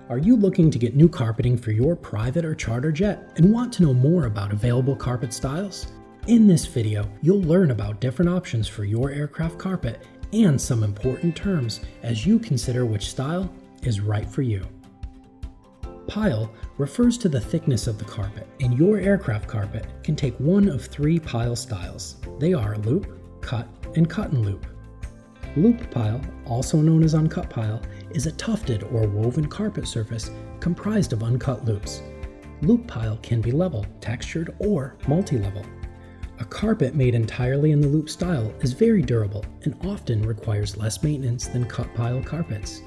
Are you looking to get new carpeting for your private or charter jet and want to know more about available carpet styles? In this video, you'll learn about different options for your aircraft carpet and some important terms as you consider which style is right for you. Pile refers to the thickness of the carpet, and your aircraft carpet can take one of three pile styles. They are loop, cut, and cut and loop. Loop pile, also known as uncut pile, is a tufted or woven carpet surface comprised of uncut loops. Loop pile can be level, textured, or multi-level. A carpet made entirely in the loop style is very durable and often requires less maintenance than cut pile carpets.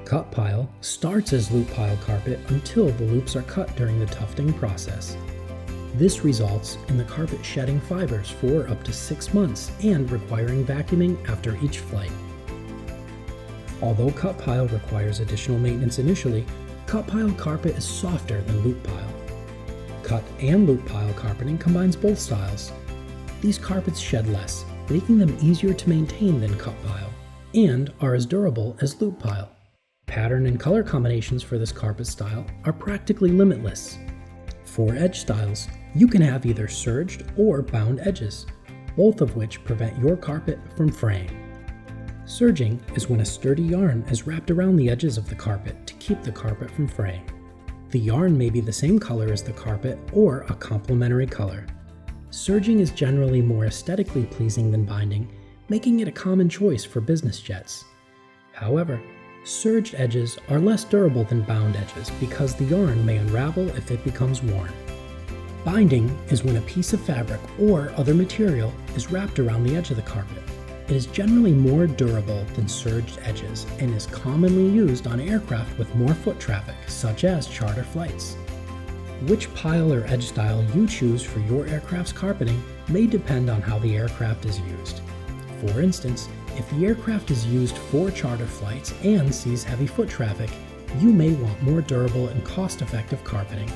Cut pile starts as loop pile carpet until the loops are cut during the tufting process. This results in the carpet shedding fibers for up to 6 months and requiring vacuuming after each flight. Although cut pile requires additional maintenance initially, cut pile carpet is softer than loop pile. Cut and loop pile carpeting combines both styles. These carpets shed less, making them easier to maintain than cut pile, and are as durable as loop pile. Pattern and color combinations for this carpet style are practically limitless. For edge styles, you can have either serged or bound edges, both of which prevent your carpet from fraying. Serging is when a sturdy yarn is wrapped around the edges of the carpet to keep the carpet from fraying. The yarn may be the same color as the carpet or a complementary color. Serging is generally more aesthetically pleasing than binding, making it a common choice for business jets. However, serged edges are less durable than bound edges because the yarn may unravel if it becomes worn. Binding is when a piece of fabric or other material is wrapped around the edge of the carpet. It is generally more durable than serged edges and is commonly used on aircraft with more foot traffic, such as charter flights. Which pile or edge style you choose for your aircraft's carpeting may depend on how the aircraft is used. For instance, if the aircraft is used for charter flights and sees heavy foot traffic, you may want more durable and cost-effective carpeting.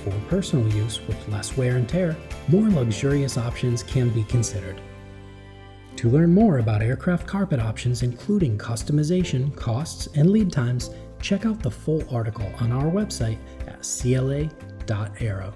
For personal use with less wear and tear, more luxurious options can be considered. To learn more about aircraft carpet options including customization, costs, and lead times, check out the full article on our website at cla.aero.